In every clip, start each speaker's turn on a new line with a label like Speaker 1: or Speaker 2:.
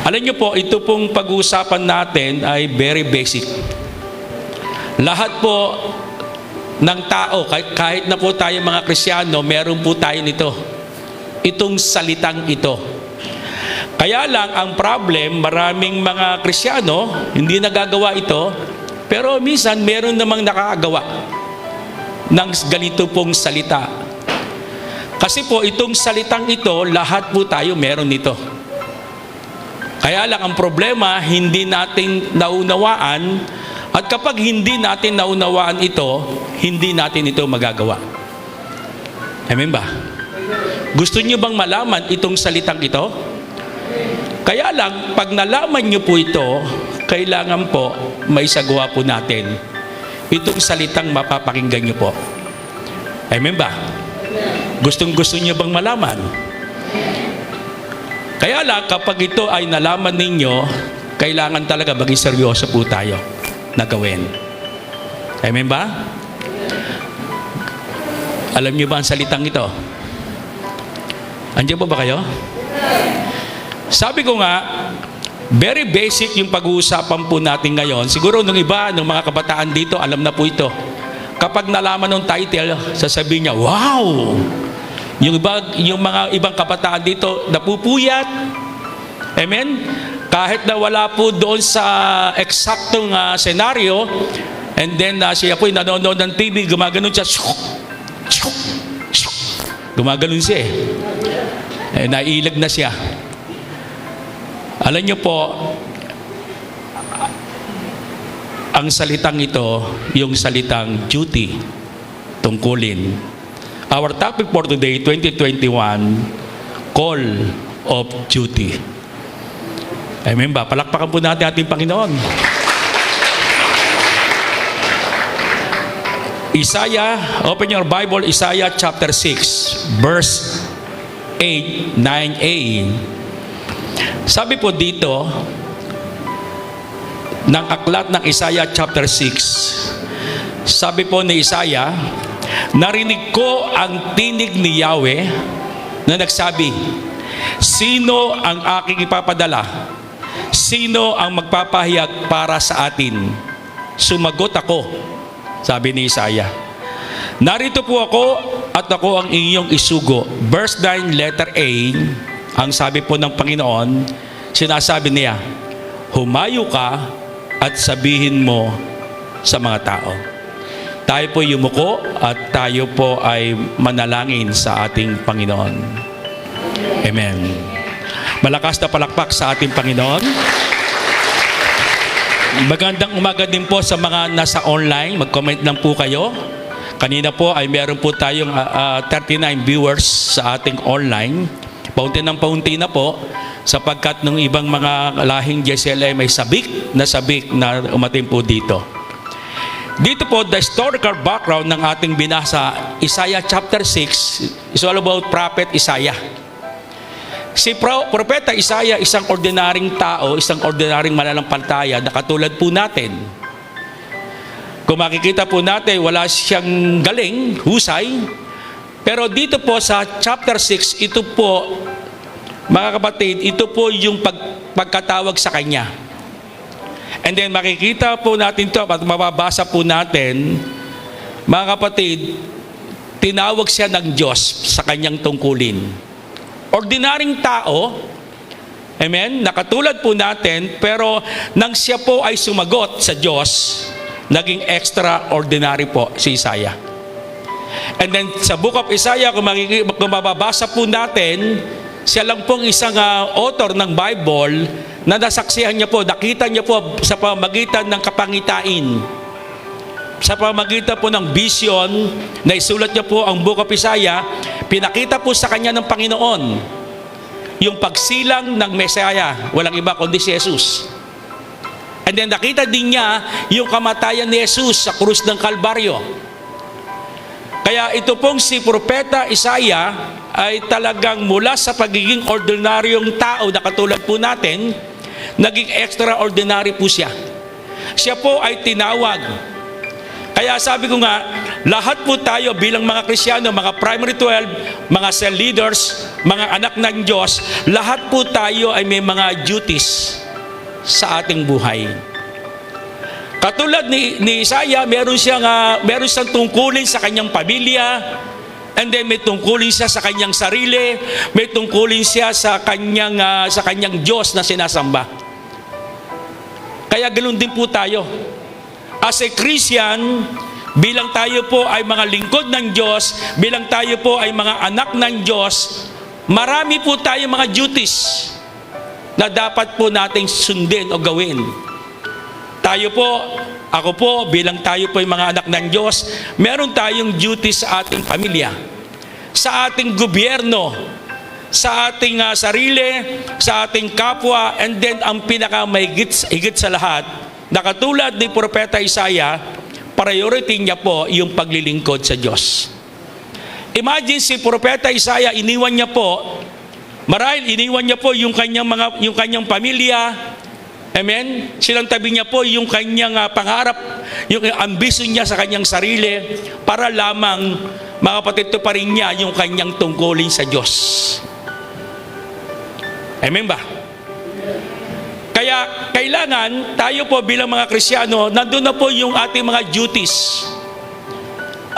Speaker 1: Alam niyo po, ito pong pag-uusapan natin ay very basic. Lahat po ng tao, kahit na po tayo mga Kristiyano, meron po tayo nito. Itong salitang ito. Kaya lang, ang problem, maraming mga Kristiyano, hindi nagagawa ito, pero minsan meron namang nakagawa ng ganito pong salita. Kasi po, itong salitang ito, lahat po tayo meron nito. Kaya lang, ang problema, hindi natin naunawaan, at kapag hindi natin naunawaan ito, hindi natin ito magagawa. Amen ba? Gusto niyo bang malaman itong salitang ito? Kaya lang, pag nalaman niyo po ito, kailangan po may sagwa po natin itong salitang mapapakinggan niyo po. Amen ba? Gustong-gusto niyo bang malaman? Kaya lang, kapag ito ay nalaman ninyo, kailangan talaga maging seryoso po tayo na gawin. Amen ba? Alam niyo ba ang salitang ito? Andiyan po ba kayo? Sabi ko nga, very basic yung pag-uusapan po natin ngayon. Siguro nung iba, ng mga kabataan dito, alam na po ito. Kapag nalaman ng title, sasabihin niya, wow! Yung mga ibang kabataan dito, napupuyat. Amen? Kahit na wala po doon sa eksaktong senaryo, and then siya po nanonood ng TV, gumaganon siya. Gumaganon siya eh. Nailag na siya. Alam niyo po, ang salitang ito, yung salitang duty, tungkulin. Our topic for today, 2021, call of duty. Amen ba? Palakpakan po natin ating Panginoon. Isaiah, open your Bible, Isaiah chapter 6, verse 8, 9a. Sabi po dito, ng aklat ng Isaiah chapter 6, sabi po ni Isaiah, narinig ko ang tinig ni Yahweh na nagsabi, sino ang aking ipapadala? Sino ang magpapahayag para sa atin? Sumagot ako, sabi ni Isaiah. Narito po ako at ako ang inyong isugo. Verse 9, letter A, ang sabi po ng Panginoon, sinasabi niya, humayo ka at sabihin mo sa mga tao. Tayo po yumuko at tayo po ay manalangin sa ating Panginoon. Amen. Malakas na palakpak sa ating Panginoon. Magandang umaga din po sa mga nasa online. Mag-comment lang po kayo. Kanina po ay meron po tayong 39 viewers sa ating online. Paunti ng paunti na po sapagkat ng ibang mga lahing JCLM may sabik na umating po dito. Dito po, the historical background ng ating binasa, Isaiah chapter 6, is all about Prophet Isaiah. Si Propeta Isaiah, isang ordinaryong tao, isang ordinaryong mananampalataya na katulad po natin. Kung makikita po natin, wala siyang galing, husay. Pero dito po sa chapter 6, ito po, mga kapatid, ito po yung pagkatawag sa kanya. And then makikita po natin ito at mababasa po natin, mga kapatid, tinawag siya ng Diyos sa kanyang tungkulin. Ordinaryong tao, amen, nakatulad po natin, pero nang siya po ay sumagot sa Diyos, naging extraordinary po si Isaiah. And then sa book of Isaiah, kung mababasa po natin, siya lang pong isang author ng Bible na nasaksihan niya po, nakita niya po sa pamagitan ng kapangitain, sa pamagitan po ng vision na isulat niya po ang book of Isaiah, pinakita po sa kanya ng Panginoon yung pagsilang ng Mesiah, walang iba kundi si Jesus. And then nakita din niya yung kamatayan ni Jesus sa krus ng Kalbaryo. Kaya ito pong si Propeta Isaiah ay talagang mula sa pagiging ordinaryong tao na katulad po natin, naging extraordinary po siya. Siya po ay tinawag. Kaya sabi ko nga, lahat po tayo bilang mga Kristiyano, mga primary 12, mga cell leaders, mga anak ng Diyos, lahat po tayo ay may mga duties sa ating buhay. Katulad ni Isaiah, meron siyang tungkulin sa kanyang pamilya, and then may tungkulin siya sa kanyang sarili, may tungkulin siya sa kanyang Diyos na sinasamba. Kaya ganoon din po tayo. As a Christian, bilang tayo po ay mga lingkod ng Diyos, bilang tayo po ay mga anak ng Diyos, marami po tayo mga duties na dapat po nating sundin o gawin. Tayo po, ako po, bilang tayo po ay mga anak ng Diyos, meron tayong duties sa ating pamilya, sa ating gobyerno, sa ating sarili, sa ating kapwa, and then ang higit sa lahat, na katulad ni Propeta Isaiah, priority niya po yung paglilingkod sa Diyos. Imagine si Propeta Isaiah, iniwan niya po yung kanyang pamilya, amen? Silang tabi niya po yung kanyang pangarap, yung ambisyon niya sa kanyang sarili, para lamang makapatid pa rin niya yung kanyang tungkulin sa Diyos. Amen ba? Kaya kailangan tayo po bilang mga Kristiyano, nandun na po yung ating mga duties.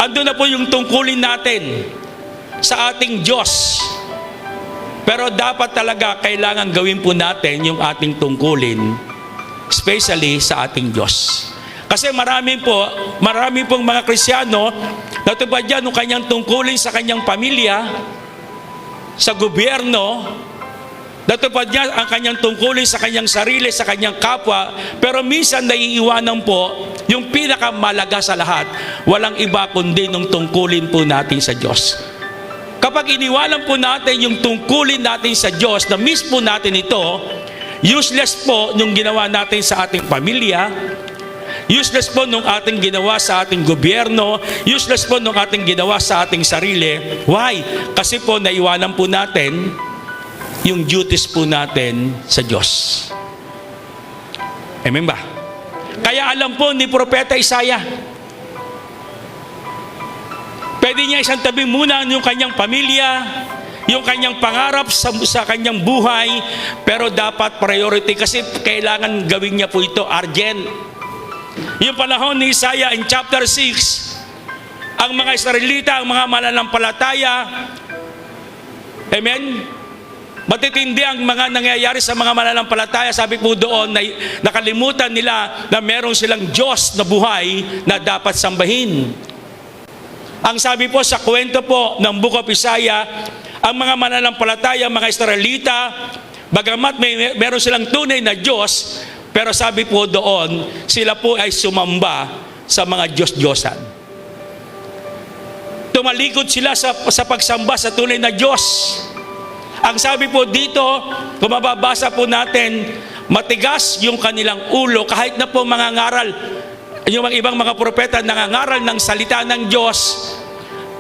Speaker 1: Andun na po yung tungkulin natin sa ating Diyos. Pero dapat talaga kailangan gawin po natin yung ating tungkulin, especially sa ating Diyos. Kasi marami pong mga Kristiyano natupad yan ng kanyang tungkulin sa kanyang pamilya, sa gobyerno, natupad niya ang kanyang tungkulin sa kanyang sarili, sa kanyang kapwa, pero minsan naiiwanan po yung pinakamalaga sa lahat. Walang iba kundi nung tungkulin po natin sa Diyos. Kapag iniwanan po natin yung tungkulin natin sa Diyos, na miss po natin ito, useless po nung ginawa natin sa ating pamilya, useless po nung ating ginawa sa ating gobyerno, useless po nung ating ginawa sa ating sarili. Why? Kasi po naiwanan po natin yung duties po natin sa Diyos. Amen ba? Kaya alam po ni Propeta Isaiah, pwede niya isang tabi muna yung kanyang pamilya, yung kanyang pangarap sa kanyang buhay, pero dapat priority kasi kailangan gawin niya po ito urgent. Yung panahon ni Isaiah in chapter 6, ang mga Israelita, ang mga mananampalataya, amen, matitindi ang mga nangyayari sa mga mananampalataya. Sabi po doon, na nakalimutan nila na meron silang Diyos na buhay na dapat sambahin. Ang sabi po sa kwento po ng Book of Isaiah, ang mga mananampalataya, mga Israelita, bagamat meron silang tunay na Diyos, pero sabi po doon, sila po ay sumamba sa mga Diyos-Diyosan. Tumalikod sila sa pagsamba sa tunay na Diyos. Ang sabi po dito, kung mababasa po natin, matigas yung kanilang ulo, kahit na po mga ngaral, yung ibang mga propeta nangangaral ng salita ng Diyos,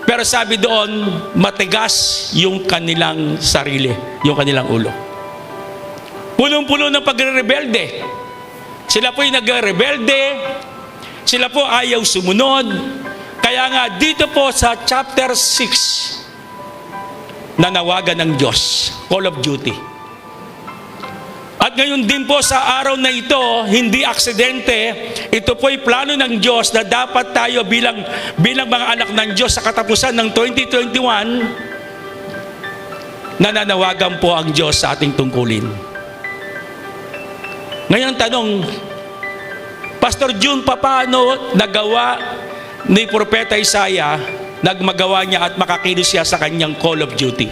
Speaker 1: pero sabi doon, matigas yung kanilang sarili, yung kanilang ulo. Punong-puno ng pagre-rebelde. Sila po yung nagre-rebelde, sila po ayaw sumunod. Kaya nga dito po sa chapter 6, nanawagan ng Diyos, call of duty. At ngayon din po sa araw na ito, hindi aksidente, ito po'y plano ng Diyos na dapat tayo bilang mga anak ng Diyos sa katapusan ng 2021, nananawagan po ang Diyos sa ating tungkulin. Ngayon tanong, Pastor June, paano nagawa ni Propeta Isaiah, nagmagawa niya at makakilos siya sa kanyang call of duty?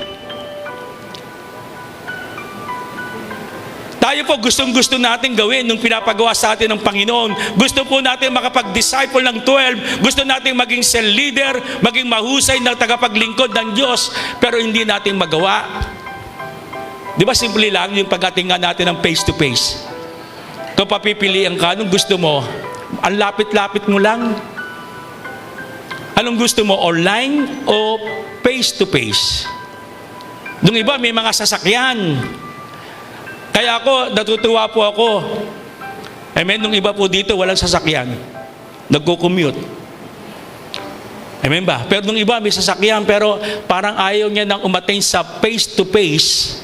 Speaker 1: Tayo po gustong-gusto natin gawin nung pinapagawa sa atin ng Panginoon. Gusto po natin makapag-disciple ng 12. Gusto natin maging cell leader, maging mahusay na tagapaglingkod ng Diyos, pero hindi natin magawa. Di ba simple lang yung pagdatingan natin ng face to face? Kung papipilian ka, anong gusto mo? Ang lapit-lapit mo lang. Anong gusto mo? Online o face to face? Nung iba may mga sasakyan. Kaya ako, natutuwa po ako. Amen, nung iba po dito walang sasakyan. Nagko-commute. Amen ba? Pero nung iba may sasakyan, pero parang ayaw niya nang umattend sa face-to-face.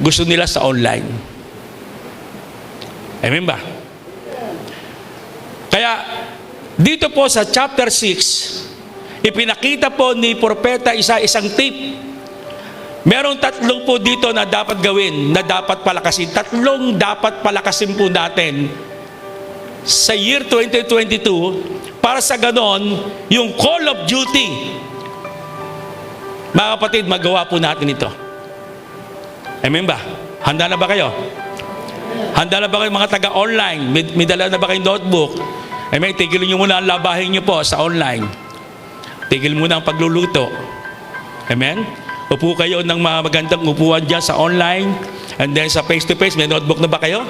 Speaker 1: Gusto nila sa online. Amen ba? Kaya dito po sa chapter 6, ipinakita po ni Propeta isang tip. Merong tatlong po dito na dapat gawin, na dapat palakasin. Tatlong dapat palakasin po natin sa year 2022 para sa ganon, yung call of duty. Mga kapatid, magawa po natin ito. Amen ba? Handa na ba kayo? Handa na ba kayo mga taga-online? May dala na ba kayong notebook? Amen, tigil nyo muna ang labahin nyo po sa online. Tigil muna ang pagluluto. Amen? Upo kayo ng mga magandang upuan dyan sa online. And then sa face-to-face, may notebook na ba kayo?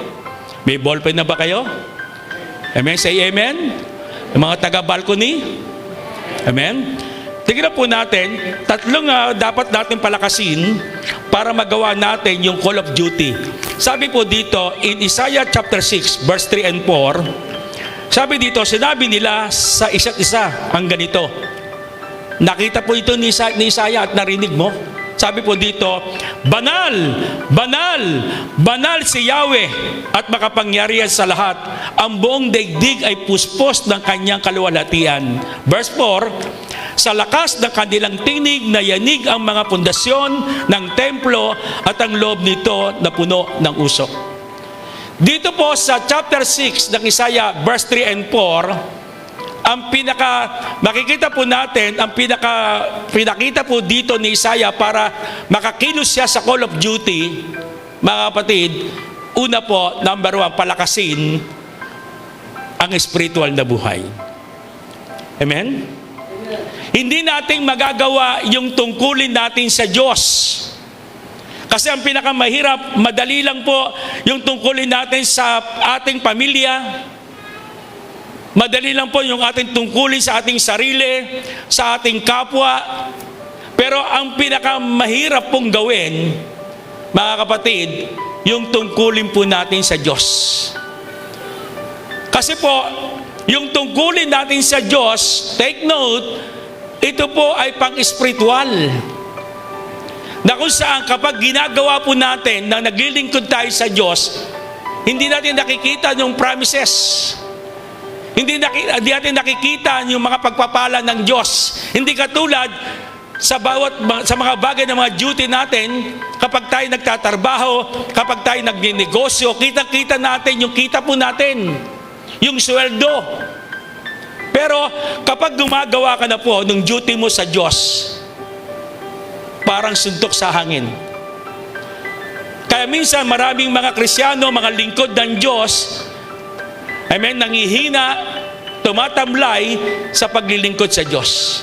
Speaker 1: May ballpen na ba kayo? Amen? Say amen? Yung mga taga-balcony? Amen? Tignan po natin, tatlong dapat natin palakasin para magawa natin yung call of duty. Sabi po dito, in Isaiah chapter 6, verse 3 and 4, sabi dito, sinabi nila sa isa't isa ang ganito. Nakita po ito ni Isaiah at narinig mo. Sabi po dito, banal, banal, banal si Yahweh at makapangyarihan sa lahat. Ang buong daigdig ay puspos ng kanyang kaluwalhatian. Verse 4, sa lakas ng kanilang tinig na yanig ang mga pundasyon ng templo at ang loob nito na puno ng usok. Dito po sa chapter 6 ng Isaiah verse 3 and 4, makikita po natin, pinakita po dito ni Isaiah para makakilos siya sa call of duty, mga kapatid. Una po, number 1, palakasin ang spiritual na buhay. Amen? Hindi natin magagawa yung tungkulin natin sa Diyos. Kasi ang pinakamahirap, madali lang po yung tungkulin natin sa ating pamilya. Madali lang po yung ating tungkulin sa ating sarili, sa ating kapwa. Pero ang pinakamahirap pong gawin, mga kapatid, yung tungkulin po natin sa Diyos. Kasi po, yung tungkulin natin sa Diyos, take note, ito po ay pang-espiritual. Na kung saan kapag ginagawa po natin na naglilingkod tayo sa Diyos, hindi natin nakikita yung promises. Hindi natin nakikita yung mga pagpapala ng Diyos. Hindi katulad sa mga bagay ng mga duty natin, kapag tayo nagtatrabaho, kapag tayo nagninegosyo, kita-kita natin yung kita po natin, yung sweldo. Pero kapag gumagawa ka na po ng duty mo sa Diyos, parang suntok sa hangin. Kaya minsan maraming mga Kristiyano, mga lingkod ng Diyos, amen, nangihina, tumatamlay sa paglilingkod sa Diyos.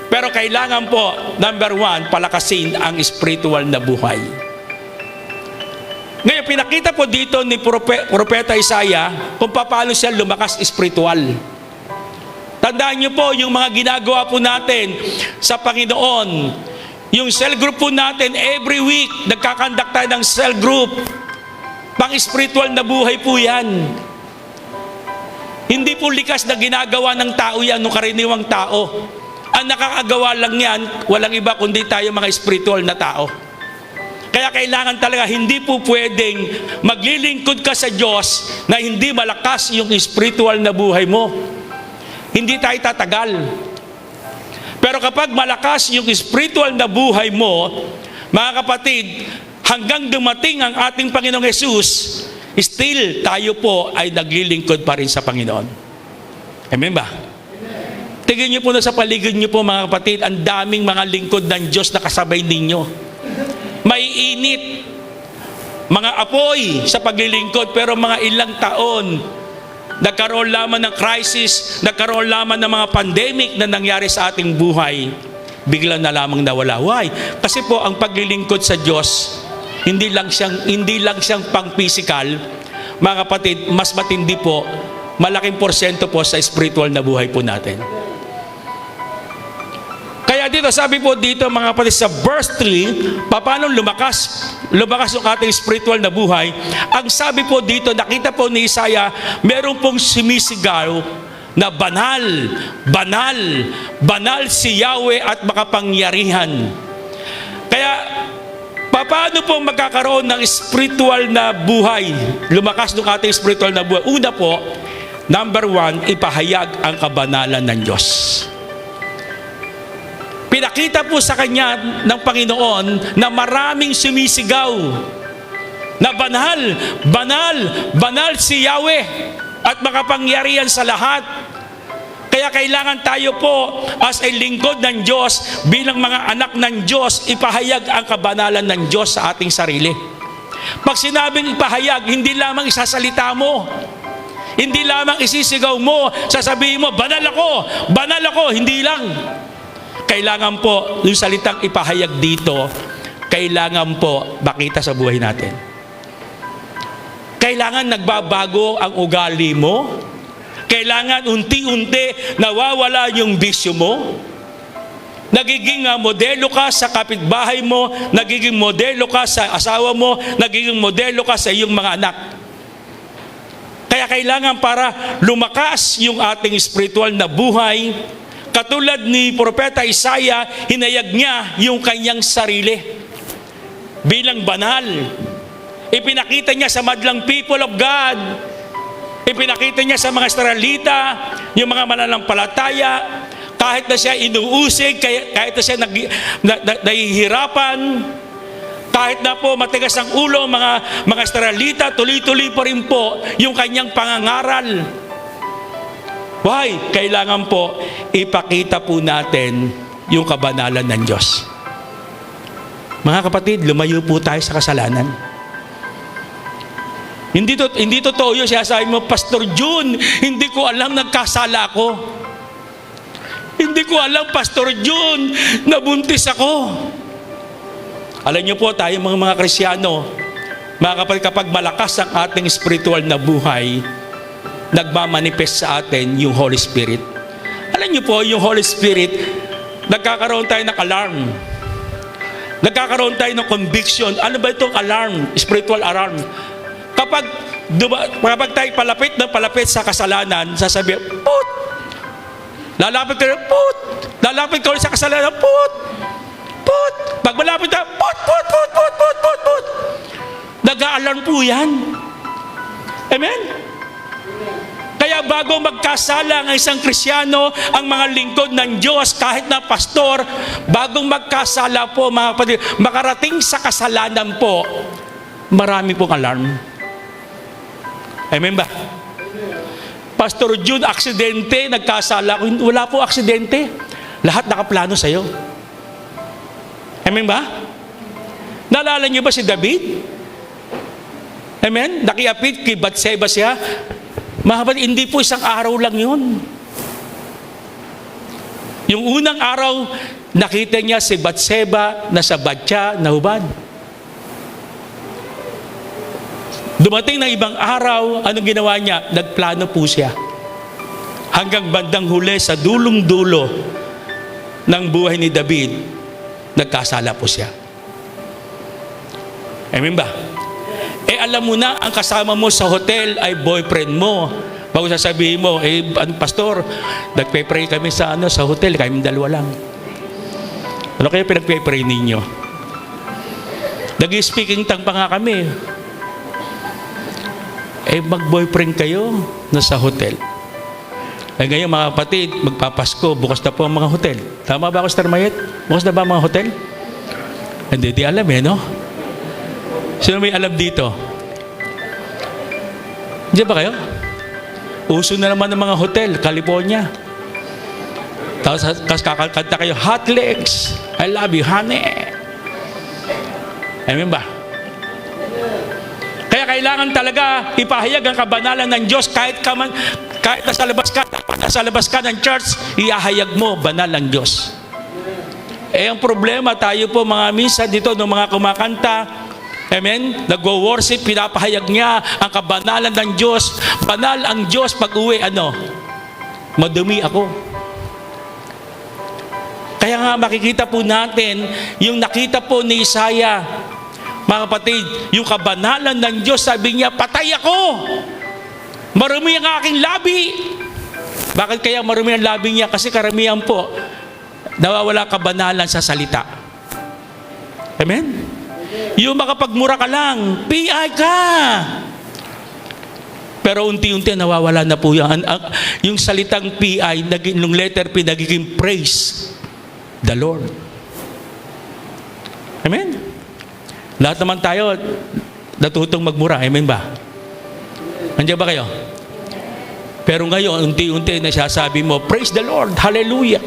Speaker 1: Pero kailangan po, number 1, palakasin ang spiritual na buhay. Ngayon, pinakita po dito ni Propeta Isaiah kung paano siya lumakas spiritual. Tandaan niyo po yung mga ginagawa po natin sa Panginoon. Yung cell group po natin, every week, nagkakandak tayo ng cell group. Pang-spiritual na buhay po yan. Hindi po likas na ginagawa ng tao yan, ng karaniwang tao. Ang nakakagawa lang yan, walang iba kundi tayo mga spiritual na tao. Kaya kailangan talaga, hindi po pwedeng maglilingkod ka sa Diyos na hindi malakas yung spiritual na buhay mo. Hindi tayo tatagal. Pero kapag malakas yung spiritual na buhay mo, mga kapatid, hanggang dumating ang ating Panginoong Hesus, still tayo po ay naglilingkod pa rin sa Panginoon. Amen ba? Tingin niyo po na sa paligid niyo po, mga kapatid, ang daming mga lingkod ng Diyos na kasabay ninyo. May init, mga apoy sa paglilingkod, pero mga ilang taon, nagkaroon lamang ng crisis, nagkaroon lamang ng mga pandemic na nangyari sa ating buhay, biglang na lamang nawala. Why? Kasi po ang paglilingkod sa Diyos, hindi lang siyang pang-physical, mga kapatid, mas matindi po, malaking porsyento po sa spiritual na buhay po natin. Kaya dito, sabi po dito, mga kapatid, sa verse 3, paano lumakas yung ating spiritual na buhay. Ang sabi po dito, nakita po ni Isaiah, meron pong sumisigaw na banal, banal, banal si Yahweh at makapangyarihan. Kaya, paano po magkakaroon ng spiritual na buhay? Lumakas ng ating spiritual na buhay. Una po, number 1, ipahayag ang kabanalan ng Diyos. Pinakita po sa kanya ng Panginoon na maraming sumisigaw na banal, banal, banal si Yahweh at makapangyarihan sa lahat. Kaya kailangan tayo po as a lingkod ng Diyos, bilang mga anak ng Diyos, ipahayag ang kabanalan ng Diyos sa ating sarili. Pag sinabing ipahayag, hindi lamang isasalita mo, hindi lamang isisigaw mo, sasabihin mo, banal ako, hindi lang. Kailangan po, yung salitang ipahayag dito, kailangan po makita sa buhay natin. Kailangan nagbabago ang ugali mo. Kailangan unti-unti nawawala yung bisyo mo. Nagiging modelo ka sa kapitbahay mo, nagiging modelo ka sa asawa mo, nagiging modelo ka sa iyong mga anak. Kaya kailangan para lumakas yung ating spiritual na buhay, katulad ni Propeta Isaiah, hinayag niya yung kanyang sarili bilang banal. Ipinakita niya sa madlang people of God, ipinakita niya sa mga Israelita, yung mga mananampalataya, kahit na siya inuusig, kahit na siya nahihirapan, kahit na po matigas ang ulo mga Israelita, tuloy-tuloy pa rin po yung kanyang pangangaral. Why? Kailangan po ipakita po natin yung kabanalan ng Diyos. Mga kapatid, lumayo po tayo sa kasalanan. Hindi totoo yun. Sabi mo, Pastor Jun, hindi ko alam nagkasala ako. Hindi ko alam, Pastor Jun, nabuntis ako. Alam niyo po, tayo mga Kristyano, mga kapatid, kapag malakas ang ating spiritual na buhay, nagmamanifest sa atin yung Holy Spirit. Alam niyo po, yung Holy Spirit, nagkakaroon tayo ng alarm. Nagkakaroon tayo ng conviction. Ano ba itong alarm? Spiritual alarm. Kapag tayo palapit sa kasalanan, sasabihin, put! Lalapit ka rin, put! Lalapit ka rin sa kasalanan, put! Put! Pag malapit tayo, put! Put! Put! Put! Put! Put! Put! Nag-a-alarm po yan. Amen? Kaya bago magkasala ang isang Kristyano, ang mga lingkod ng Diyos, kahit na pastor, bagong magkasala po, mga kapatid, makarating sa kasalanan po, marami pong alarm. Amen ba? Pastor June, aksidente, nagkasala ko. Wala po aksidente. Lahat nakaplano sa'yo. Amen ba? Naalala niyo ba si David? Amen? Nakiapit kay Batseba siya. Mga kapatid, hindi po isang araw lang yun. Yung unang araw, nakita niya si Batseba na sa batya na hubad. Dumating ng ibang araw, anong ginawa niya? Nagplano po siya. Hanggang bandang huli sa dulong-dulo ng buhay ni David, nagkasala po siya. Amen ba? Alam mo na, ang kasama mo sa hotel ay boyfriend mo. Bago sasabihin mo, pastor, nagpe-pray kami sa hotel, kami dalawa lang. Ano kaya pinagpe-pray ninyo? Nag-speaking tongue pa nga kami. Mag-boyfriend kayo nasa hotel. Ngayon mga kapatid, magpapasko, bukas na po ang mga hotel. Tama ba ako, Sir Mayet? Bukas na ba ang mga hotel? Hindi alam no? Sino may alam dito? Hindi ba kayo? Uso na naman ng mga hotel, California. Tapos kakanta kayo, hot legs, I love you, honey. Amen ba? Kaya kailangan talaga ipahayag ang kabanalan ng Diyos kahit nasa labas ka ng church, ihahayag mo, banal ang Diyos. Ang problema, tayo po mga minsan dito, ng mga kumakanta, amen, nagwo-worship, pinapahayag niya ang kabanalan ng Diyos. Banal ang Diyos. Pag uwi, madumi ako. Kaya nga makikita po natin yung nakita po ni Isaiah, mga kapatid, yung kabanalan ng Diyos. Sabi niya, patay ako, marumi ang aking labi. Bakit kaya marumi ang labi niya? Kasi karamihan po, nawawala kabanalan sa salita. Amen? Yung makapagmura ka lang, PI ka! Pero unti-unti nawawala na po yan. Yung salitang PI, yung letter P, nagiging praise the Lord. Amen? Lahat naman tayo natutong magmura. Amen ba? Nandiyan ba kayo? Pero ngayon, unti-unti nasasabi mo, praise the Lord, hallelujah.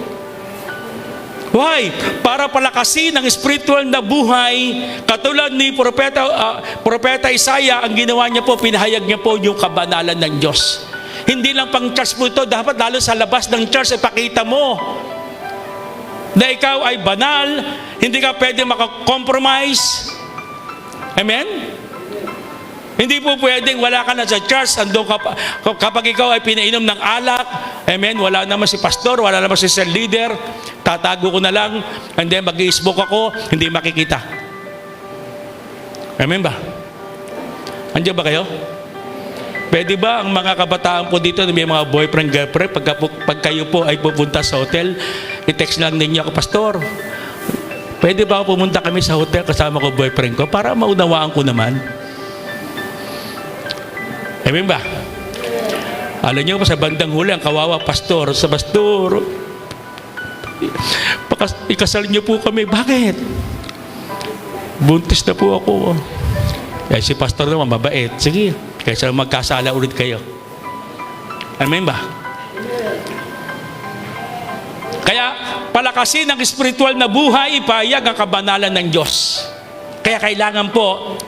Speaker 1: Why? Para palakasin ang spiritual na buhay, katulad ni Propeta Isaiah, ang ginawa niya po, pinahayag niya po yung kabanalan ng Diyos. Hindi lang pang church po ito, dapat lalo sa labas ng church, ipakita mo na ikaw ay banal, hindi ka pwede makakompromise. Amen? Hindi po pwedeng wala ka na sa church, andun ka pa, kapag ikaw ay pinainom ng alak, amen, wala naman si pastor, wala naman si cell leader, tatago ko na lang, and then mag-i-smoke ako, hindi makikita. Amen ba? Andiyan ba kayo? Pwede ba ang mga kabataan po dito na may mga boyfriend, girlfriend, pag kayo po ay pupunta sa hotel, i-text lang ninyo ako, pastor, pwede ba ako pumunta kami sa hotel kasama ko boyfriend ko para maunawaan ko naman? Amen ba? Alam niyo sa bandang huli, ang kawawa pastor, sa pastor, ikasal niyo po kami. Bakit? Buntis na po ako. Eh, si pastor naman mabait. Sige, kaysa magkasala ulit kayo. Amen ba? Kaya palakasin ang spiritual na buhay, ipahayag ang kabanalan ng Diyos. Kaya kailangan po,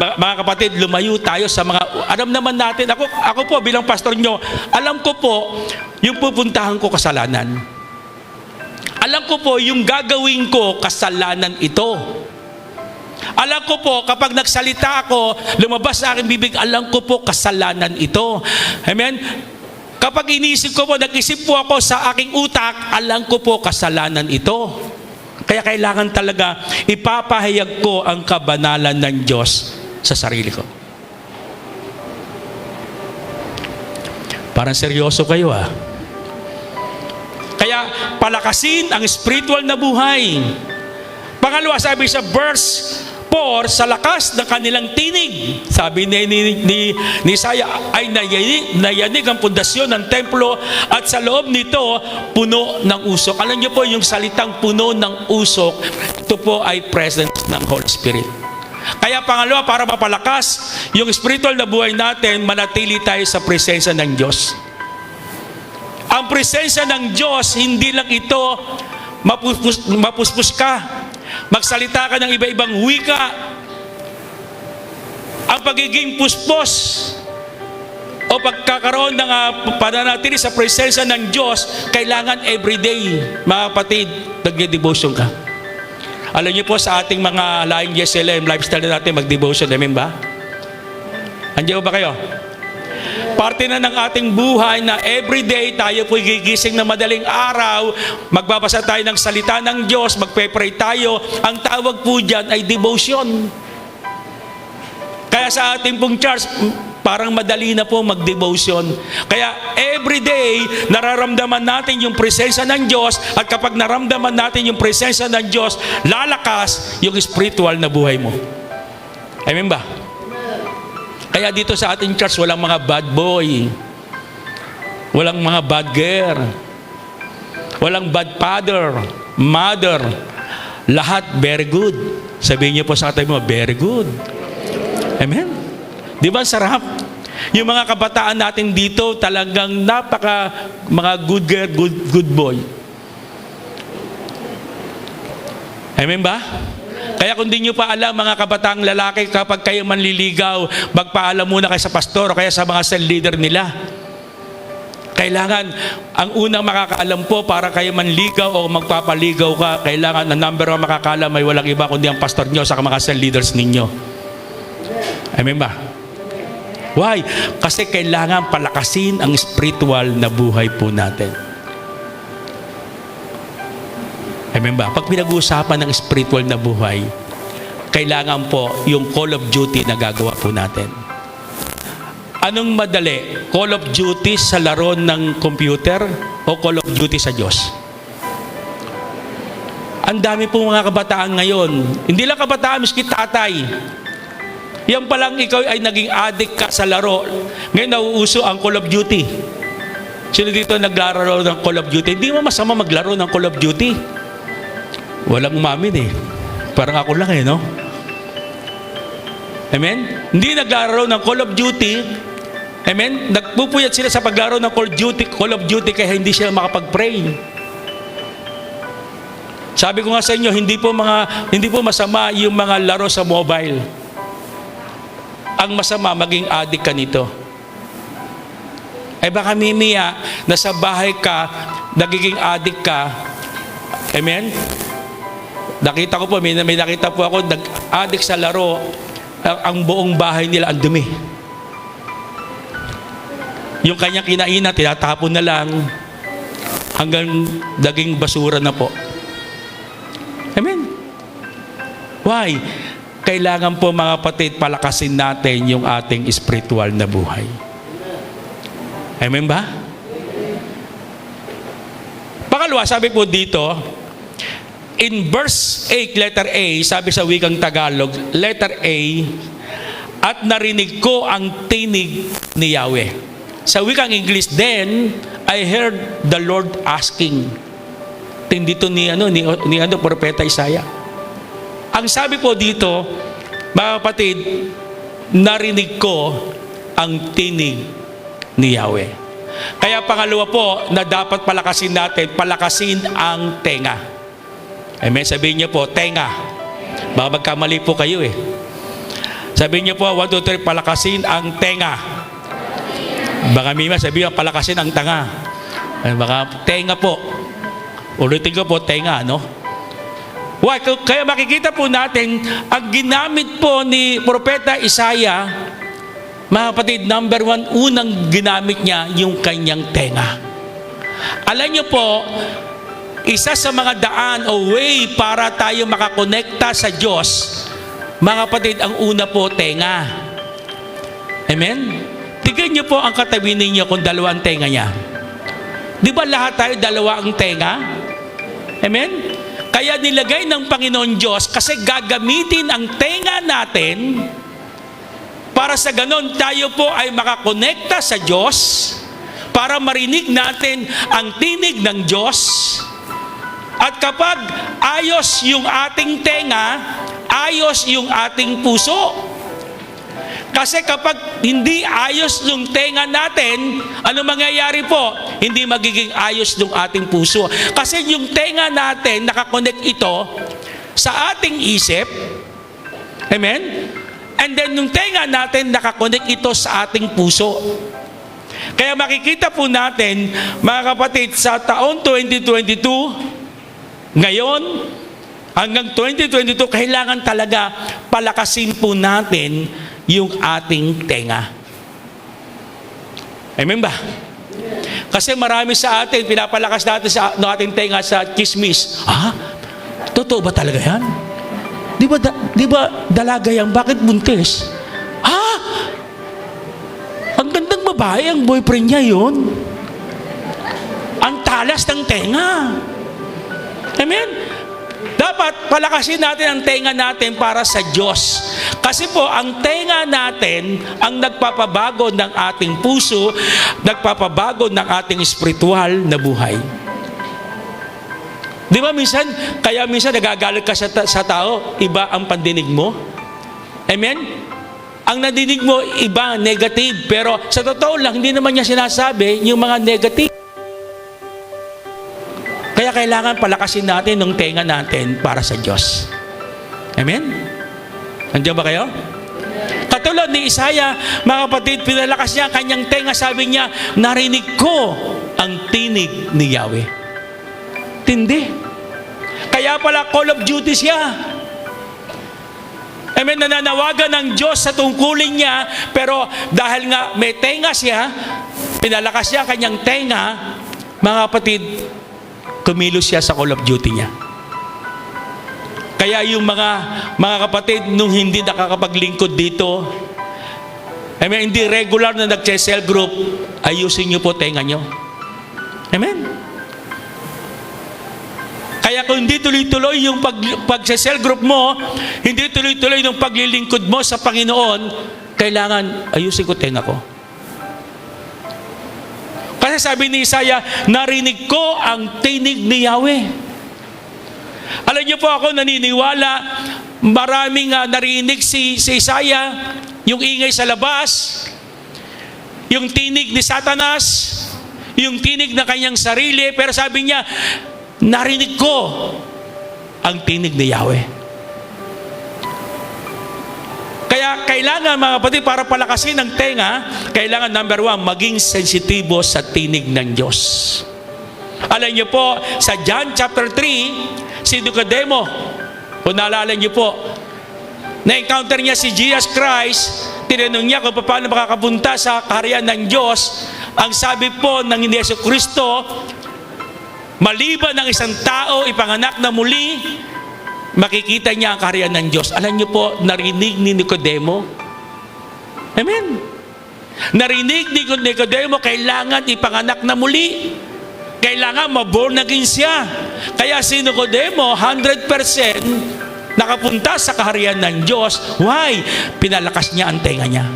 Speaker 1: mga kapatid, lumayo tayo sa mga, alam naman natin, ako po bilang pastor nyo, alam ko po yung pupuntahan ko kasalanan. Alam ko po yung gagawin ko kasalanan ito. Alam ko po kapag nagsalita ako, lumabas sa aking bibig, alam ko po kasalanan ito. Amen? Kapag inisip ko po, nag-isip po ako sa aking utak, alam ko po kasalanan ito. Kaya kailangan talaga ipapahayag ko ang kabanalan ng Diyos sa sarili ko. Parang seryoso kayo Kaya palakasin ang spiritual na buhay. Pangalawa, sabi sa verse 4, sa lakas ng kanilang tinig. Sabi ni Isaiah, ay nayanig ang pundasyon ng templo at sa loob nito puno ng usok. Alam niyo po yung salitang puno ng usok, ito po ay presence ng Holy Spirit. Kaya pangalawa, para mapalakas yung spiritual na buhay natin, manatili tayo sa presensya ng Diyos. Ang presensya ng Diyos, hindi lang ito mapuspos ka, magsalita ka ng iba-ibang wika. Ang pagiging puspos o pagkakaroon ng pananatili sa presensya ng Diyos, kailangan everyday, mga kapatid, nag-devotion ka. Alam niyo po sa ating mga laing GSLM, lifestyle natin, mag-devotion, amen ba? Andiyan ba kayo? Parte na ng ating buhay na everyday tayo po gigising na madaling araw, magbabasa tayo ng salita ng Diyos, magpe-pray tayo. Ang tawag po dyan ay devotion. Kaya sa ating pong church, parang madali na po mag-devotion. Kaya everyday, nararamdaman natin yung presensya ng Diyos, at kapag naramdaman natin yung presensya ng Diyos, lalakas yung spiritual na buhay mo. Amen ba? Kaya dito sa ating church, walang mga bad boy, walang mga bad girl, walang bad father, mother, lahat very good. Sabihin niyo po sa katabi mo, very good. Amen? Di ba sarap? Yung mga kabataan natin dito, talagang mga good girl, good boy. Amen ba? Kaya kung di nyo pa alam, mga kabataang lalaki, kapag kayo manliligaw, magpaalam muna kayo sa pastor o kaya sa mga cell leader nila. Kailangan, ang unang makakaalam po para kayo manligaw o magpapaligaw ka, kailangan ang number 1 makakaalam ay walang iba kundi ang pastor nyo sa mga cell leaders ninyo. Amen ba? Why? Kasi kailangan palakasin ang spiritual na buhay po natin. Amen ba? Pag pinag-uusapan ng spiritual na buhay, kailangan po yung call of duty na gagawa po natin. Anong madali? Call of Duty sa laro ng computer o Call of Duty sa Diyos? Ang dami pong mga kabataan ngayon. Hindi lang kabataan, miski tatay. Yan palang ikaw ay naging addict ka sa laro. Ngayon nauuso ang Call of Duty. Sino dito naglaro ng Call of Duty? Hindi mo masama maglaro ng Call of Duty. Walang umamin eh. Parang ako lang eh, no? Amen? Hindi naglaro ng Call of Duty. Amen? Nagpupuyat sila sa paglaro ng Call of Duty kaya hindi sila makapag-pray. Sabi ko nga sa inyo, hindi po masama yung mga laro sa mobile. Ang masama, maging addict ka nito. Ay baka mimiya, nasa bahay ka, nagiging addict ka. Amen? Nakita ko po, may nakita po ako, nag-addict sa laro, ang buong bahay nila ang dumi. Yung kanyang kinainan, tinatapon na lang, hanggang naging basura na po. Amen? Why? Kailangan po mga kapatid, palakasin natin yung ating spiritual na buhay. Amen ba? Pangalawa, sabi po dito, in verse 8, letter A, sabi sa wikang Tagalog, letter A, at narinig ko ang tinig ni Yahweh. Sa wikang English, then I heard the Lord asking. Dito ni Propeta Isaiah. Ang sabi po dito, mga kapatid, narinig ko ang tinig ni Yahweh. Kaya pangalawa po na dapat palakasin natin, palakasin ang tenga. Amen. Sabihin niyo po, tenga. Baka magkamali po kayo eh. Sabihin niyo po, 1, 2, 3, palakasin ang tenga. Baka mima, sabihin niyo, palakasin ang tanga. Baka tenga po. Ulitin ko po, tenga, no? Why? Kaya makikita po natin, ang ginamit po ni Propeta Isaiah, mga kapatid, number 1, unang ginamit niya yung kanyang tenga. Alam niyo po, isa sa mga daan o way para tayo makakonekta sa Diyos, mga kapatid, ang una po, tenga. Amen? Tignan niyo po ang katabi ninyo kung dalawang tenga niya. Di ba lahat tayo dalawa ang tenga? Amen? Kaya nilagay ng Panginoon Diyos kasi gagamitin ang tenga natin para sa ganon tayo po ay makakonekta sa Diyos, para marinig natin ang tinig ng Diyos. At kapag ayos yung ating tenga, ayos yung ating puso. Kasi kapag hindi ayos yung tenga natin, ano mangyayari po? Hindi magiging ayos yung ating puso. Kasi yung tenga natin, nakakonect ito sa ating isip. Amen? And then yung tenga natin, nakakonect ito sa ating puso. Kaya makikita po natin, mga kapatid, sa taon 2022, ngayon, hanggang 2022, kailangan talaga palakasin po natin yung ating tenga. Amen ba? Kasi marami sa atin, pinapalakas natin sa ating tenga sa chismis. Totoo ba talaga yan? Di ba dalaga yan? Bakit buntis? Ang gandang babae, ang boyfriend niya yun. Ang talas ng tenga. Amen? Dapat palakasin natin ang tenga natin para sa Diyos. Kasi po, ang tenga natin ang nagpapabago ng ating puso, nagpapabago ng ating spiritual na buhay. Di ba kaya minsan nagagalit ka sa tao, iba ang pandinig mo? Amen? Ang nadinig mo, iba, negative. Pero sa totoo lang, hindi naman niya sinasabi yung mga negative. Kaya kailangan palakasin natin ng tenga natin para sa Diyos. Amen? Nandiyan ba kayo? Katulad ni Isaiah, mga kapatid, pinalakas niya ang kanyang tenga, sabi niya, narinig ko ang tinig ni Yahweh. Tindi. Kaya pala Call of Duty siya. Amen, nananawagan ng Diyos sa tungkulin niya, pero dahil nga may tenga siya, pinalakas niya ang kanyang tenga, mga kapatid, kumilos siya sa Call of Duty niya. Kaya yung mga kapatid, nung hindi nakakapaglingkod dito, Amen. Hindi regular na nag-cell group, ayusin niyo po tenga niyo. Amen. Kaya kung hindi tuloy-tuloy yung pag-cell group mo, hindi tuloy-tuloy yung paglilingkod mo sa Panginoon, kailangan ayusin ko tenga ko. Kasi sabi ni Isaiah, narinig ko ang tinig ni Yahweh. Alam niyo po, ako naniniwala, maraming narinig si Isaiah, yung ingay sa labas, yung tinig ni Satanas, yung tinig na kanyang sarili, pero sabi niya, narinig ko ang tinig ni Yahweh. Kaya kailangan, mga kapatid, para palakasin ang tenga, kailangan number 1, maging sensitibo sa tinig ng Diyos. Alam niyo po, sa John chapter 3, si Nicodemo, kung naalala niyo po, na-encounter niya si Jesus Christ, tinanong niya kung paano makakapunta sa kaharian ng Diyos. Ang sabi po ng Yesu Kristo, maliban ng isang tao ipanganak na muli, makikita niya ang kaharian ng Diyos. Alam niyo po, narinig ni Nicodemo. Amen. Narinig ni Nicodemo, kailangan ipanganak na muli. Kailangan maborn again siya. Kaya si Nicodemo, 100% nakapunta sa kaharian ng Diyos. Why? Pinalakas niya ang tenga niya.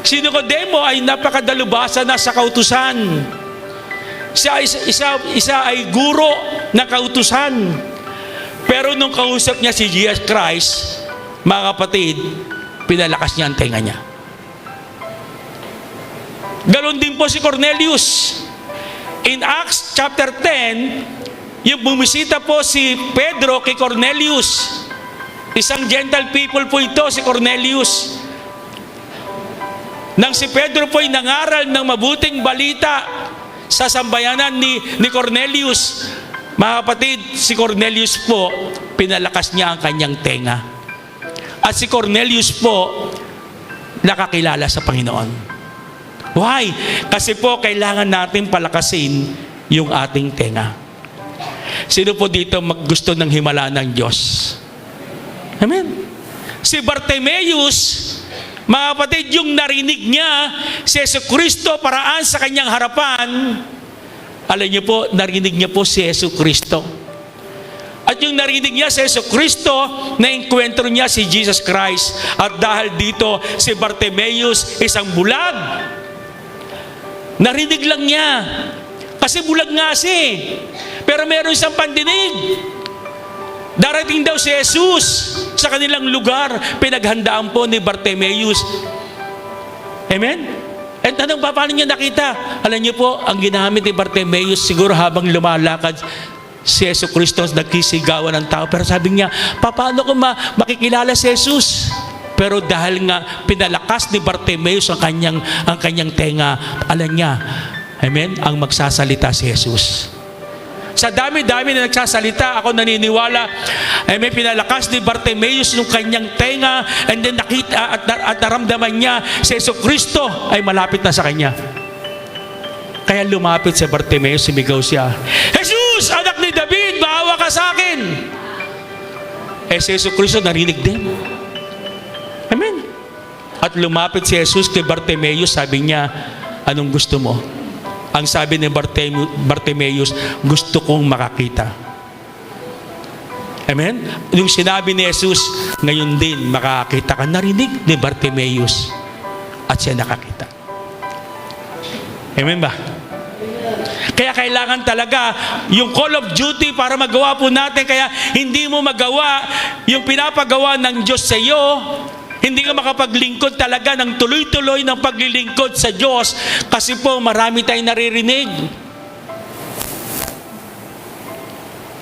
Speaker 1: Si Nicodemo ay napakadalubhasa na sa kautusan. Isa ay guro ng kautusan. Pero nung kausap niya si Jesus Christ, mga kapatid, pinalakas niya ang tenga niya. Ganon din po si Cornelius. In Acts chapter 10, yung bumisita po si Pedro kay Cornelius. Isang Gentile people po ito, si Cornelius. Nang si Pedro po ay nangaral ng mabuting balita sa sambayanan ni Cornelius, mga kapatid, si Cornelius po, pinalakas niya ang kanyang tenga. At si Cornelius po, nakakilala sa Panginoon. Why? Kasi po, kailangan natin palakasin yung ating tenga. Sino po dito gusto ng himala ng Diyos? Amen. Si Bartimaeus, mga kapatid, yung narinig niya si Jesucristo paraan sa kanyang harapan, alam niyo po, narinig niya po si Jesucristo. At yung narinig niya si Jesucristo, na-enkwentro niya si Jesus Christ. At dahil dito, si Bartimaeus, isang bulag. Narinig lang niya. Kasi bulag nga siya. Pero meron isang pandinig. Darating daw si Jesus sa kanilang lugar. Pinaghandaan po ni Bartimaeus. Amen? At anong paano niya nakita? Alam niyo po, ang ginamit ni Bartimaeus, siguro habang lumalakad si Jesucristo, nagkisigawan ng tao. Pero sabi niya, paano ko makikilala si Jesus? Pero dahil nga pinalakas ni Bartimaeus ang kanyang tenga, alam niya, amen, ang magsasalita si Jesus. Sa dami-dami na nagsasalita, ako naniniwala, may pinalakas ni Bartimaeus yung kanyang tenga, and then nakita at naramdaman niya si Jesucristo ay malapit na sa kanya. Kaya lumapit si Bartimaeus, sumigaw siya, Jesus, anak ni David, maawa ka sa akin. Si Jesucristo narinig din. Amen. At lumapit si Jesus kay Bartimaeus, sabi niya, anong gusto mo? Ang sabi ni Bartimaeus, gusto kong makakita. Amen? Yung sinabi ni Jesus, ngayon din makakita ka. Narinig ni Bartimaeus at siya nakakita. Amen ba? Kaya kailangan talaga yung call of duty para magawa po natin. Kaya hindi mo magawa yung pinapagawa ng Diyos sa iyo. Hindi ka makapaglingkod talaga ng tuloy-tuloy ng paglilingkod sa Diyos kasi po marami tayong naririnig.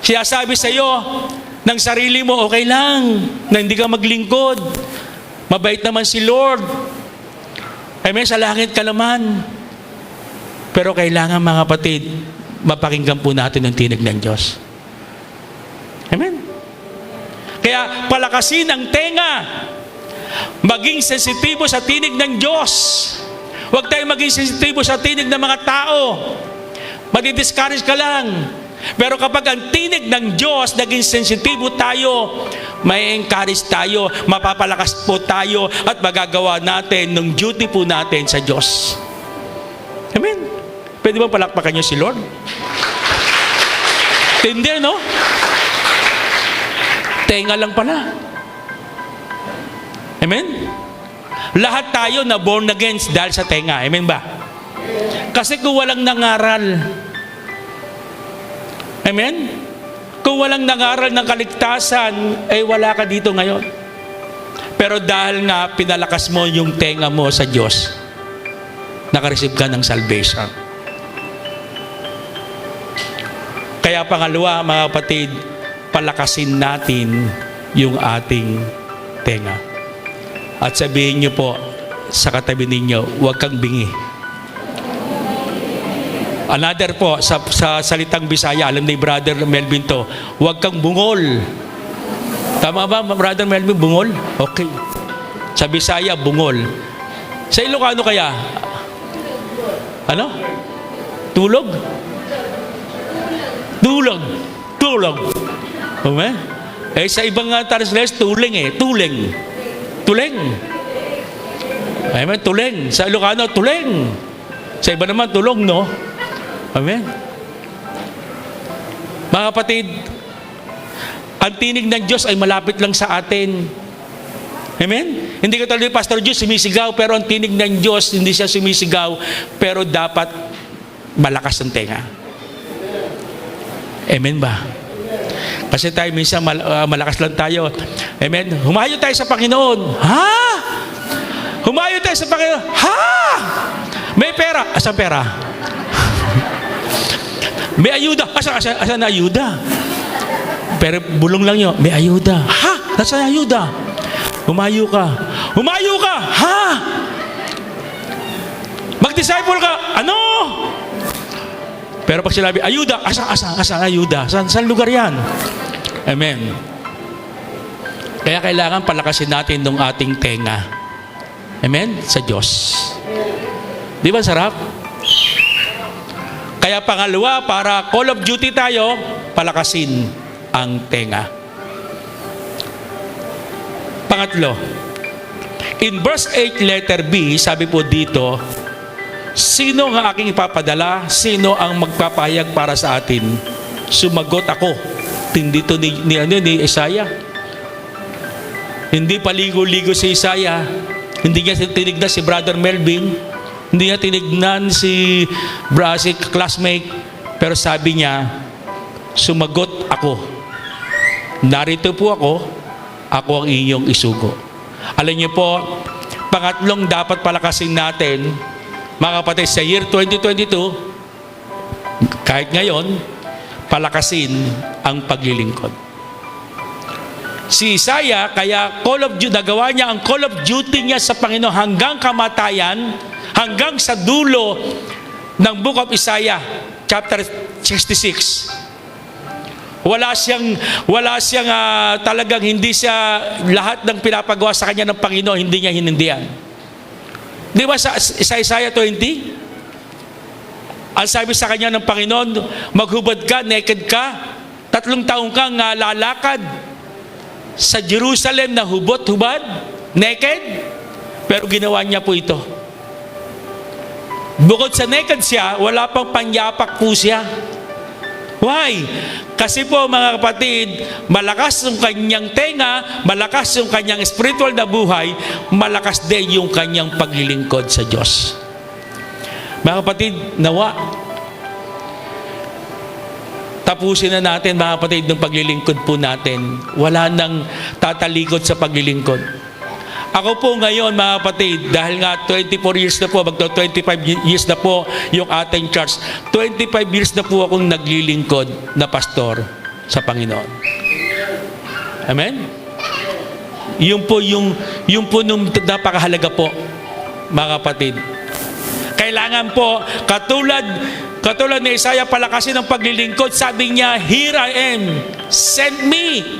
Speaker 1: Siya sabi sa iyo ng sarili mo, okay lang na hindi ka maglingkod. Mabait naman si Lord. Amen, sa langit ka naman. Pero kailangan, mga kapatid, mapakinggan po natin ang tinig ng Diyos. Amen. Kaya palakasin ang tenga. Maging sensitibo sa tinig ng Diyos. Huwag tayong maging sensitibo sa tinig ng mga tao. Madi-discourage ka lang. Pero kapag ang tinig ng Diyos, naging sensitibo tayo, may encourage tayo, mapapalakas po tayo at magagawa natin ng duty po natin sa Diyos. Amen. Pwede ba palakpakan niyo si Lord? Tindi, no? Tenga lang pala. Amen? Lahat tayo na born again dahil sa tenga. Amen ba? Kasi kung walang nangaral, amen? Kung walang nangaral ng kaligtasan, ay wala ka dito ngayon. Pero dahil nga pinalakas mo yung tenga mo sa Diyos, nakareceive ka ng salvation. Kaya pangalawa, mga kapatid, palakasin natin yung ating tenga. At sabihin niyo po sa katabi ninyo, huwag kang bingi. Another po, sa salitang Bisaya, alam ni Brother Melvin to, huwag kang bungol. Tama ba, Brother Melvin, bungol? Okay. Sa Bisaya, bungol. Sa Ilocano kaya? Ano? Tulog? Tulog. Tulog. Okay? Eh, sa ibang translation, tuling eh. Tuling. Tuling. Amen, tuling. Sa Ilocano, tuling. Sa iba naman, tulong, no? Amen. Mga kapatid, ang tinig ng Diyos ay malapit lang sa atin. Amen? Hindi ka tuloy, Pastor Diyos, sumisigaw, pero ang tinig ng Diyos, hindi siya sumisigaw, pero dapat malakas ang tenga. Amen ba? Kasi tayo minsan malakas lang tayo. Amen? Humayo tayo sa Panginoon. Ha? Humayo tayo sa Panginoon. Ha? May pera. Asan pera? May ayuda. Asan na ayuda? Pero bulong lang yun. May ayuda. Ha? Asan na ayuda? Humayo ka. Humayo ka. Ha? Mag-disciple ka. Ano? Pero pag sinabi, ayuda, asan ayuda? Saan lugar yan? Amen. Kaya kailangan palakasin natin ng ating tenga. Amen? Sa Diyos. Di ba sarap? Kaya pangalawa, para call of duty tayo, palakasin ang tenga. Pangatlo, in verse 8 letter B, sabi po dito, sino ang aking ipapadala? Sino ang magpapahayag para sa atin? Sumagot ako. Dito ni Isaiah. Hindi paligo-ligo si Isaiah. Hindi niya tinignan si Brother Melvin. Hindi niya tinignan si classmate. Pero sabi niya, sumagot ako. Narito po ako. Ako ang inyong isugo. Alam niyo po, pangatlong dapat palakasin natin, mga kapatid, sa year 2022, kahit ngayon, palakasin ang paglilingkod. Si Isaiah, kaya nagawa niya ang call of duty niya sa Panginoon hanggang kamatayan, hanggang sa dulo ng Book of Isaiah, chapter 66. Wala siyang talagang hindi siya lahat ng pinapagawa sa kanya ng Panginoon, hindi niya hinindihan. Di ba sa Isaiah 20? Ang sabi sa kanya ng Panginoon, maghubad ka, naked ka, 3 taong kang lalakad sa Jerusalem na hubot-hubad, naked, pero ginawa niya po ito. Bukod sa naked siya, wala pang panyapak po siya. Why? Kasi po mga kapatid, malakas yung kanyang tenga, malakas yung kanyang spiritual na buhay, malakas din yung kanyang paglilingkod sa Diyos. Mga kapatid, nawa, tapusin na natin mga kapatid ng paglilingkod po natin. Wala nang tatalikod sa paglilingkod. Ako po ngayon mga kapatid, dahil nga 24 years na po, 25 years na po yung ating church, 25 years na po akong naglilingkod na pastor sa Panginoon. Amen? Yung po nung napakahalaga po, mga kapatid. Kailangan po, katulad ni Isaiah, palakasin ang paglilingkod. Sabi niya, here I am, send me.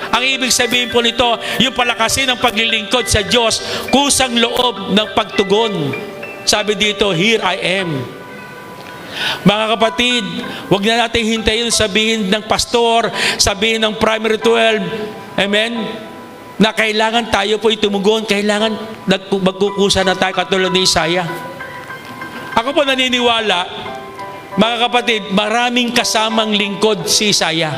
Speaker 1: Ang ibig sabihin po nito, yung palakasin ng paglilingkod sa Diyos, kusang loob ng pagtugon. Sabi dito, here I am. Mga kapatid, huwag na natin hintayin sabihin ng pastor, sabihin ng primary 12, amen, na kailangan tayo po itumugon, kailangan magkukusa na tayo katulad ni Isaiah. Ako po naniniwala, mga kapatid, maraming kasamang lingkod si Isaiah.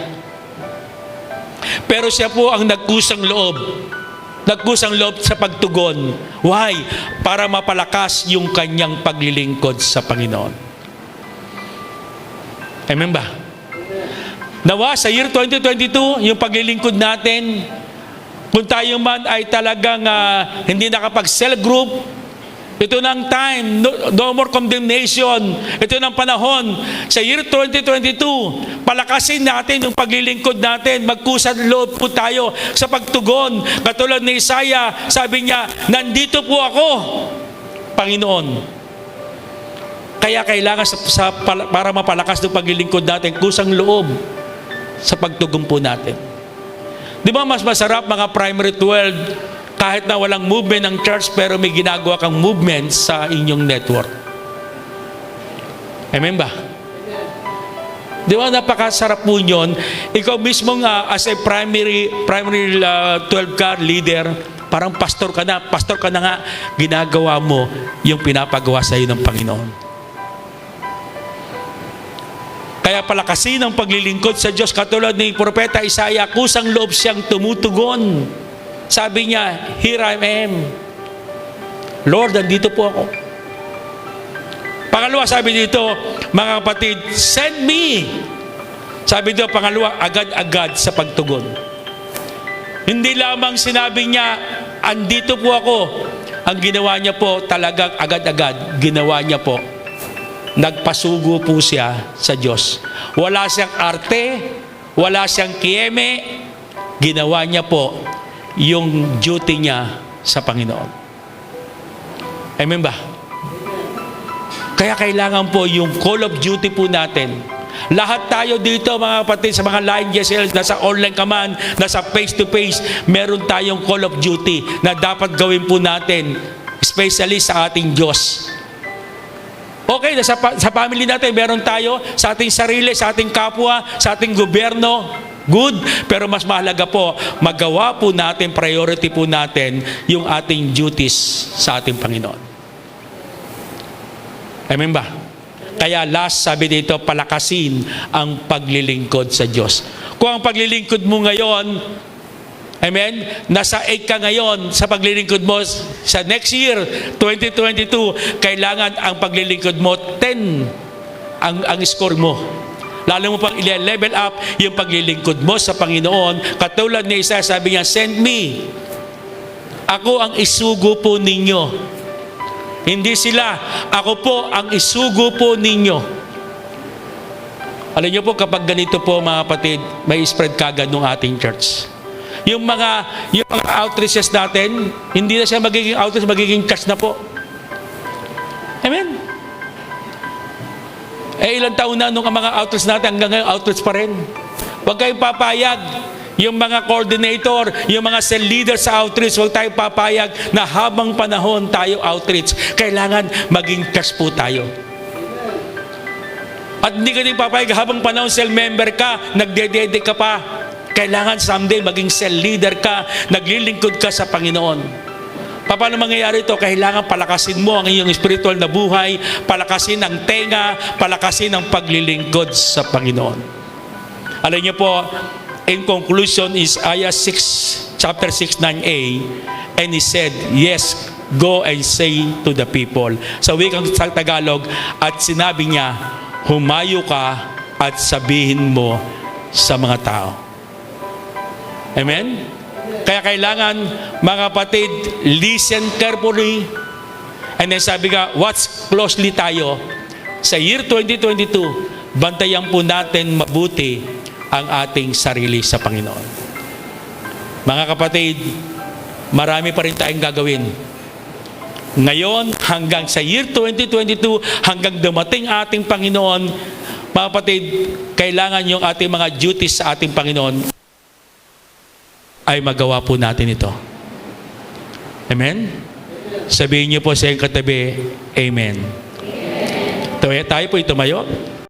Speaker 1: Pero siya po ang nagkusang loob. Nagkusang loob sa pagtugon. Why? Para mapalakas yung kanyang paglilingkod sa Panginoon. Amen ba? Nawa, sa year 2022, yung paglilingkod natin, kung tayo man ay talagang hindi nakapag-cell group, ito na ang time, no more condemnation. Ito na ang panahon. Sa year 2022, palakasin natin yung paglilingkod natin. Magkusad loob po tayo sa pagtugon. Katulad ni Isaiah, sabi niya, nandito po ako, Panginoon. Kaya kailangan para mapalakas ng paglilingkod natin, kusang loob sa pagtugon po natin. Di ba mas masarap mga primary 12, kahit na walang movement ng church, pero may ginagawa kang movement sa inyong network? Amen ba? Di ba napakasarap po yun? Ikaw mismo nga as a primary 12 ka leader, parang pastor ka na nga, ginagawa mo yung pinapagawa sa iyo ng Panginoon. Kaya palakasin ang paglilingkod sa Diyos. Katulad ni Propeta Isaiah, kusang loob siyang tumutugon. Sabi niya, here I am. Lord, nandito po ako. Pangalawa, sabi dito, mga kapatid, send me. Sabi dito, pangalawa, agad-agad sa pagtugon. Hindi lamang sinabi niya, andito po ako. Ang ginawa niya po, talagang agad-agad, ginawa niya po. Nagpasugo po siya sa Diyos. Wala siyang arte, wala siyang kieme, ginawa niya po yung duty niya sa Panginoon. Amen ba? Kaya kailangan po yung call of duty po natin. Lahat tayo dito mga kapatid sa mga line GSL, nasa online ka man, nasa face to face, meron tayong call of duty na dapat gawin po natin, especially sa ating Diyos. Okay, sa family natin, meron tayo, sa ating sarili, sa ating kapwa, sa ating gobyerno, good. Pero mas mahalaga po, magawa po natin, priority po natin, yung ating duties sa ating Panginoon. Amen ba? Kaya last, sabi dito, palakasin ang paglilingkod sa Diyos. Kung ang paglilingkod mo ngayon, amen, nasa 8 ka ngayon sa paglilingkod mo, sa next year, 2022, kailangan ang paglilingkod mo, 10 ang score mo. Lalo mo pang i-level up yung paglilingkod mo sa Panginoon. Katulad ni Isaiah, sabi niya, send me. Ako ang isugo po ninyo. Hindi sila. Ako po ang isugo po ninyo. Alam niyo po, kapag ganito po mga kapatid, may spread kagad ng ating church. Yung mga outreaches natin, hindi na siya magiging outreach, magiging church na po. Amen. Ilang taon na nung mga outreach natin, hanggang ngayon outreach pa rin. Huwag kayong papayag. Yung mga coordinator, yung mga cell leader sa outreach, huwag tayong papayag na habang panahon tayo outreach. Kailangan maging church po tayo. At hindi ka din papayag habang panahon cell member ka, nagdedede ka pa. Kailangan someday maging cell leader ka, naglilingkod ka sa Panginoon. Paano mangyayari ito? Kailangan palakasin mo ang iyong spiritual na buhay, palakasin ang tenga, palakasin ang paglilingkod sa Panginoon. Alam niyo po, in conclusion is Isaiah 6, chapter 6, 9a, and he said, yes, go and say to the people. Sa wikang Tagalog, at sinabi niya, humayo ka at sabihin mo sa mga tao. Amen? Kaya kailangan, mga kapatid, listen carefully. And then sabi ka, watch closely tayo. Sa year 2022, bantayan po natin mabuti ang ating sarili sa Panginoon. Mga kapatid, marami pa rin tayong gagawin. Ngayon, hanggang sa year 2022, hanggang dumating ating Panginoon, mga kapatid, kailangan yung ating mga duties sa ating Panginoon ay magawa po natin ito. Amen? Sabihin niyo po sa iyong katabi, Amen. Tayo po tumayo.